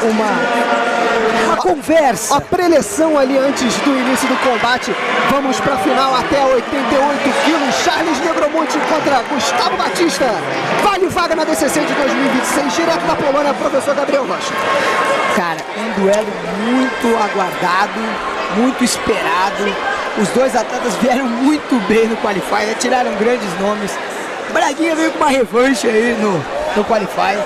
uma conversa. A preleção ali antes do início do combate. Vamos para a final até 88 quilos. Charles Negromonte contra Gustavo Batista. Vale vaga na DCC de 2026, direto da Polônia, professor Gabriel Rocha. Cara, um duelo muito aguardado, muito esperado. Os dois atletas vieram muito bem no Qualifier, tiraram grandes nomes. Braguinha veio com uma revanche aí no Qualifier.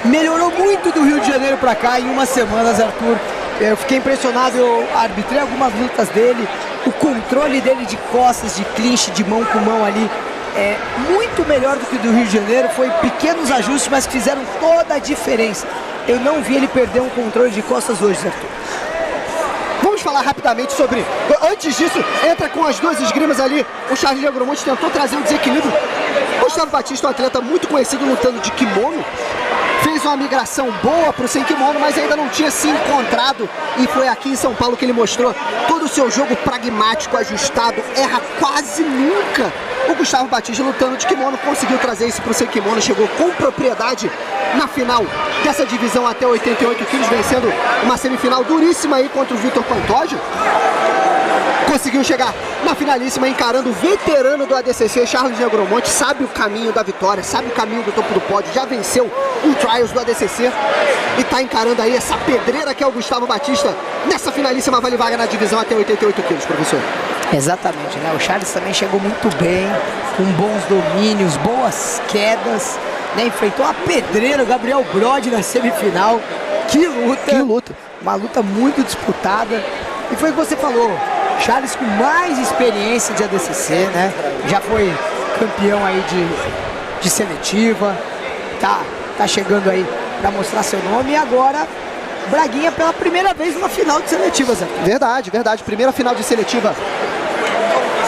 Melhorou muito do Rio de Janeiro pra cá em umas semanas, Arthur. Eu fiquei impressionado, eu arbitrei algumas lutas dele. O controle dele de costas, de clinch, de mão com mão ali é muito melhor do que o do Rio de Janeiro. Foi pequenos ajustes, mas que fizeram toda a diferença. Eu não vi ele perder um controle de costas hoje, Arthur. Vamos falar rapidamente sobre... Antes disso, entra com as duas esgrimas ali. O Charles Negromonte tentou trazer um desequilíbrio. Gustavo Batista, um atleta muito conhecido lutando de kimono, fez uma migração boa para o sem kimono, mas ainda não tinha se encontrado. E foi aqui em São Paulo que ele mostrou todo o seu jogo pragmático, ajustado, erra quase nunca. O Gustavo Batista, lutando de kimono, conseguiu trazer isso para o sem kimono, chegou com propriedade na final dessa divisão até 88 quilos, vencendo uma semifinal duríssima aí contra o Vitor Pantoja. Conseguiu chegar na finalíssima, encarando o veterano do ADCC, Charles Negromonte. Sabe o caminho da vitória, sabe o caminho do topo do pódio, já venceu um Trials do ADCC e tá encarando aí essa pedreira que é o Gustavo Batista nessa finalíssima vale vaga na divisão até 88 quilos, professor. Exatamente, né? O Charles também chegou muito bem, com bons domínios, boas quedas, né? Enfrentou a pedreira, o Gabriel Brode na semifinal. Que luta! Que luta! Uma luta muito disputada. E foi o que você falou, Charles com mais experiência de ADCC, né? Já foi campeão aí de seletiva, tá chegando aí para mostrar seu nome. E agora, Braguinha pela primeira vez numa final de seletiva, Zé. Verdade, verdade. Primeira final de seletiva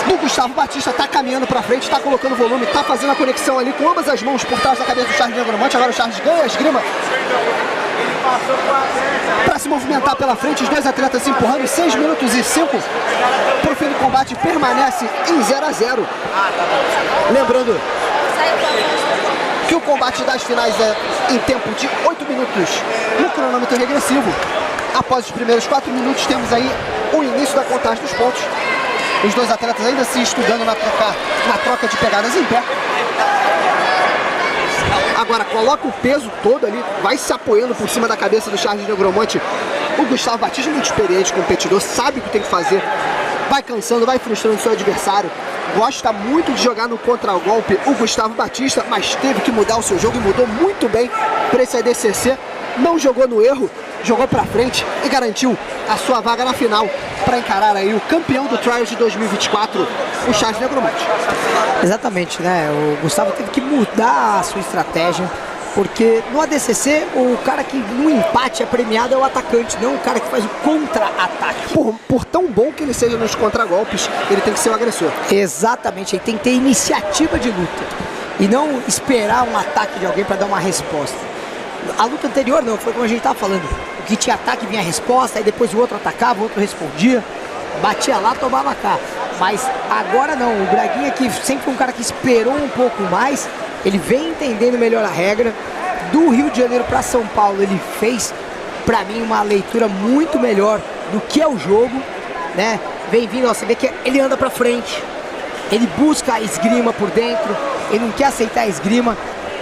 do Gustavo Batista, tá caminhando pra frente, tá colocando volume, tá fazendo a conexão ali com ambas as mãos por trás da cabeça do Charles Negromonte. Agora o Charles ganha a esgrima para se movimentar pela frente, os dois atletas se empurrando. 6 minutos e 5 pro fim do combate, permanece em 0 a 0. Lembrando que o combate das finais é em tempo de 8 minutos no cronômetro regressivo. Após os primeiros 4 minutos temos aí o início da contagem dos pontos. Os dois atletas ainda se estudando na troca de pegadas em pé. Agora coloca o peso todo ali, vai se apoiando por cima da cabeça do Charles Negromonte. O Gustavo Batista, muito experiente, competidor, sabe o que tem que fazer. Vai cansando, vai frustrando seu adversário. Gosta muito de jogar no contragolpe o Gustavo Batista, mas teve que mudar o seu jogo e mudou muito bem para esse ADCC. Não jogou no erro, jogou pra frente e garantiu a sua vaga na final para encarar aí o campeão do Trials de 2024, o Charles Negromonte. Exatamente, né? O Gustavo teve que mudar a sua estratégia, porque no ADCC o cara que no empate é premiado é o atacante, não o cara que faz o contra-ataque. Por tão bom que ele seja nos contragolpes, ele tem que ser o agressor. Exatamente, ele tem que ter iniciativa de luta e não esperar um ataque de alguém para dar uma resposta. A luta anterior não, foi como a gente estava falando. O que tinha ataque vinha a resposta, aí depois o outro atacava, o outro respondia. Batia lá, tomava cá. Mas agora não, o Braguinha, que sempre foi um cara que esperou um pouco mais, ele vem entendendo melhor a regra. Do Rio de Janeiro para São Paulo, ele fez, para mim, uma leitura muito melhor do que é o jogo, né? Vem vindo, ó, você vê que ele anda para frente, ele busca a esgrima por dentro, ele não quer aceitar a esgrima.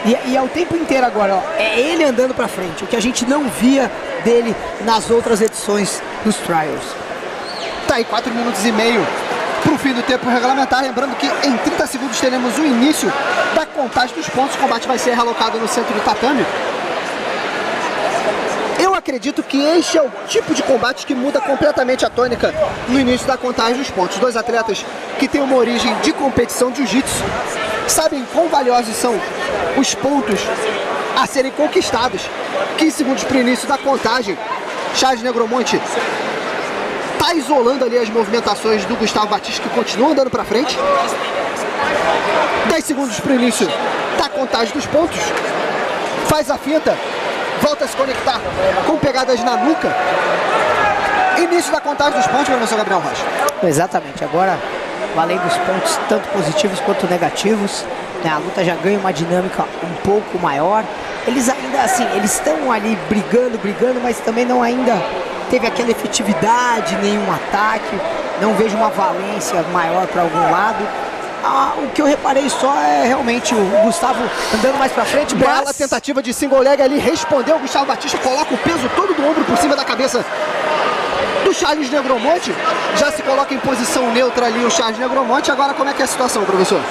E é o tempo inteiro agora, ó, é ele andando pra frente, o que a gente não via dele nas outras edições dos Trials. Tá aí 4 minutos e meio pro fim do tempo regulamentar, lembrando que em 30 segundos teremos o início da contagem dos pontos. O combate vai ser realocado no centro do tatame. Eu acredito que este é o tipo de combate que muda completamente a tônica no início da contagem dos pontos. Dois atletas que têm uma origem de competição de jiu-jitsu sabem quão valiosos são os pontos a serem conquistados. 15 segundos para o início da contagem. Charles Negromonte tá isolando ali as movimentações do Gustavo Batista, que continua andando para frente. 10 segundos para o início da contagem dos pontos. Faz a finta, volta a se conectar com pegadas na nuca. Início da contagem dos pontos, professor Gabriel Rocha. Exatamente, agora valendo os pontos tanto positivos quanto negativos, né? A luta já ganha uma dinâmica um pouco maior. eles ainda, assim, eles estão ali brigando, mas também não ainda teve aquela efetividade, nenhum ataque, não vejo uma valência maior para algum lado. O que eu reparei só é realmente o Gustavo andando mais pra frente. Bela tentativa de single leg ali, respondeu o Gustavo Batista, coloca o peso todo do ombro por cima da cabeça do Charles Negromonte. Já se coloca em posição neutra ali o Charles Negromonte. Agora como é que é a situação, professor?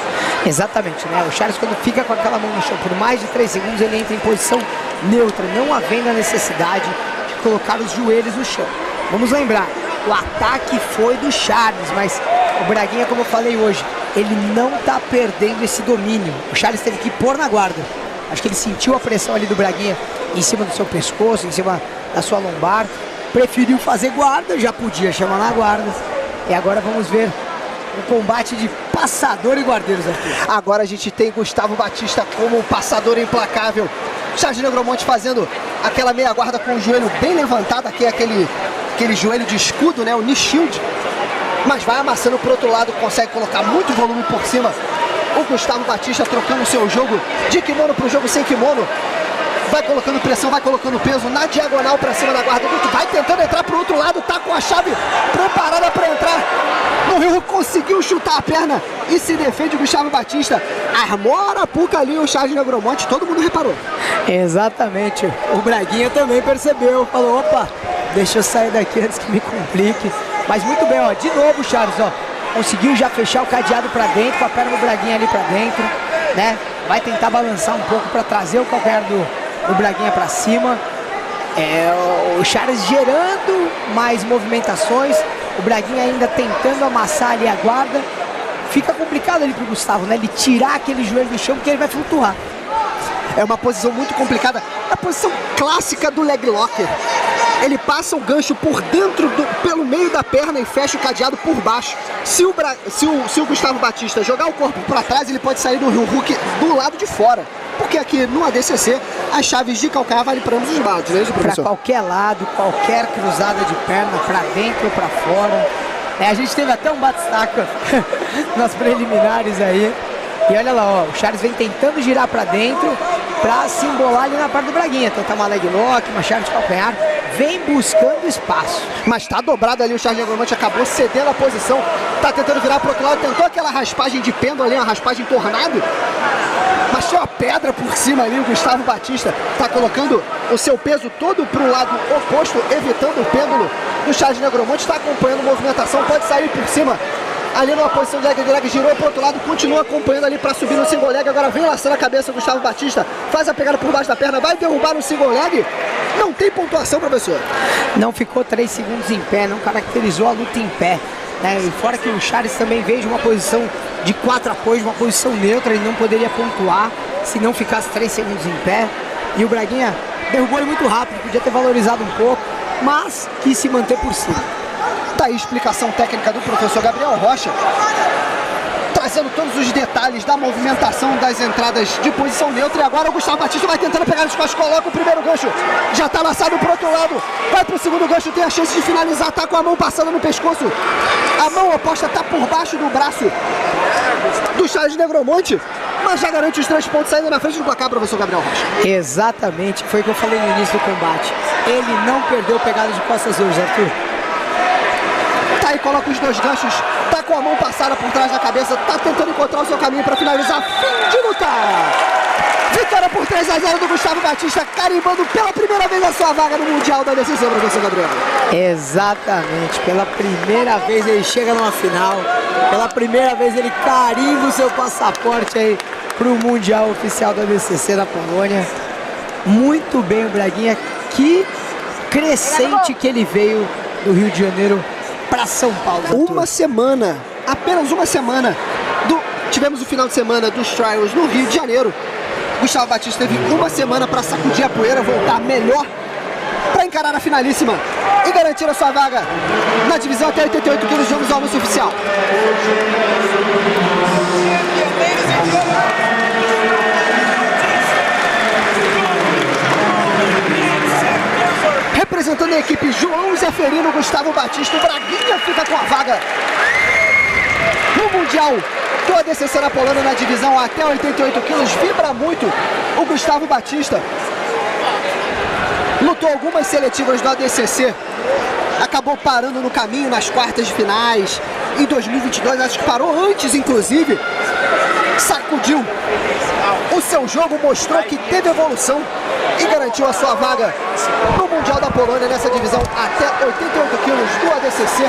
Exatamente, né? O Charles, quando fica com aquela mão no chão por mais de 3 segundos, ele entra em posição neutra, não havendo a necessidade de colocar os joelhos no chão. Vamos lembrar, o ataque foi do Charles, mas o Braguinha, como eu falei hoje, ele não tá perdendo esse domínio. O Charles teve que pôr na guarda. Acho que ele sentiu a pressão ali do Braguinha em cima do seu pescoço, em cima da sua lombar. Preferiu fazer guarda, já podia chamar na guarda. E agora vamos ver um combate de passador e guardeiros aqui. Agora a gente tem Gustavo Batista como um passador implacável. Charles Negromonte fazendo aquela meia guarda com o joelho bem levantado, aqui é aquele joelho de escudo, né? O knee shield. Mas vai amassando pro outro lado, consegue colocar muito volume por cima. O Gustavo Batista trocando o seu jogo de kimono pro jogo sem kimono. Vai colocando pressão, vai colocando peso na diagonal pra cima da guarda. Vai tentando entrar pro outro lado, tá com a chave preparada pra entrar. No Rio conseguiu chutar a perna e se defende o Gustavo Batista. Armou a arapuca ali o Charles Negromonte, todo mundo reparou. Exatamente, o Braguinha também percebeu, falou, opa, deixa eu sair daqui antes que me complique. Mas muito bem, ó, de novo o Charles, ó, conseguiu já fechar o cadeado pra dentro, com a perna do Braguinha ali pra dentro, né? Vai tentar balançar um pouco pra trazer o calcanhar do Braguinha pra cima. O Charles gerando mais movimentações, o Braguinha ainda tentando amassar ali a guarda. Fica complicado ali pro Gustavo, né? Ele tirar aquele joelho do chão porque ele vai flutuar. É uma posição muito complicada, a posição clássica do leg locker. Ele passa o gancho por dentro, pelo meio da perna e fecha o cadeado por baixo. Se o Gustavo Batista jogar o corpo para trás, ele pode sair do heel hook do lado de fora. Porque aqui no ADCC, as chaves de calcanhar valem para ambos os lados, né, professor? Para qualquer lado, qualquer cruzada de perna, para dentro ou para fora. A gente teve até um batistaca nas preliminares aí. E olha lá, ó, o Charles vem tentando girar para dentro para se embolar ali na parte do Braguinha. Tentar uma leg lock, uma chave de calcanhar. Vem buscando espaço. Mas tá dobrado ali, o Charles Negromonte acabou cedendo a posição. Tá tentando virar pro outro lado, tentou aquela raspagem de pêndulo ali, uma raspagem tornado. Mas tinha uma pedra por cima ali, o Gustavo Batista tá colocando o seu peso todo pro lado oposto, evitando o pêndulo. O Charles Negromonte está acompanhando a movimentação, pode sair por cima. Ali numa posição de leg, girou pro outro lado, continua acompanhando ali para subir no single leg. Agora vem laçando a cabeça do Gustavo Batista, faz a pegada por baixo da perna, vai derrubar no single leg. Não tem pontuação, professor. Não ficou 3 segundos em pé, não caracterizou a luta em pé, né? E fora que o Charles também veio de uma posição de 4 apoios, uma posição neutra, ele não poderia pontuar se não ficasse 3 segundos em pé. E o Braguinha derrubou ele muito rápido, podia ter valorizado um pouco, mas quis se manter por cima. Tá aí a explicação técnica do professor Gabriel Rocha, trazendo todos os detalhes da movimentação das entradas de posição neutra. E agora o Gustavo Batista vai tentando pegar as costas, coloca o primeiro gancho, já tá laçado pro outro lado, vai pro segundo gancho, tem a chance de finalizar, tá com a mão passando no pescoço, a mão oposta tá por baixo do braço do Charles Negromonte, mas já garante os 3 pontos saindo na frente do placar, professor Gabriel Rocha. Exatamente, foi o que eu falei no início do combate, ele não perdeu pegada de costas hoje, Arthur. Tá aí, coloca os 2 ganchos, tá com a mão passada por trás da cabeça, tá tentando encontrar o seu caminho para finalizar. Fim de luta! Vitória por 3-0 do Gustavo Batista, carimbando pela primeira vez a sua vaga no Mundial da decisão, professor Gabriel. Exatamente, pela primeira vez ele chega numa final, pela primeira vez ele carimba o seu passaporte aí pro Mundial Oficial da DCC da Polônia. Muito bem o Braguinha, que crescente que ele veio do Rio de Janeiro para São Paulo. Uma semana, apenas uma semana, tivemos o final de semana dos Trials no Rio de Janeiro. Gustavo Batista teve uma semana para sacudir a poeira, voltar melhor para encarar a finalíssima e garantir a sua vaga na divisão até 88 quilos de Jogos Almoço Oficial. Representando a equipe João Zeferino, Gustavo Batista, o Braguinha fica com a vaga no Mundial do ADCC na Polônia na divisão até 88 quilos. Vibra muito o Gustavo Batista. Lutou algumas seletivas do ADCC. Acabou parando no caminho nas quartas de finais. Em 2022, acho que parou antes, inclusive. Sacudiu o seu jogo, mostrou que teve evolução e garantiu a sua vaga no Mundial da Polônia nessa divisão até 88 quilos do ADCC.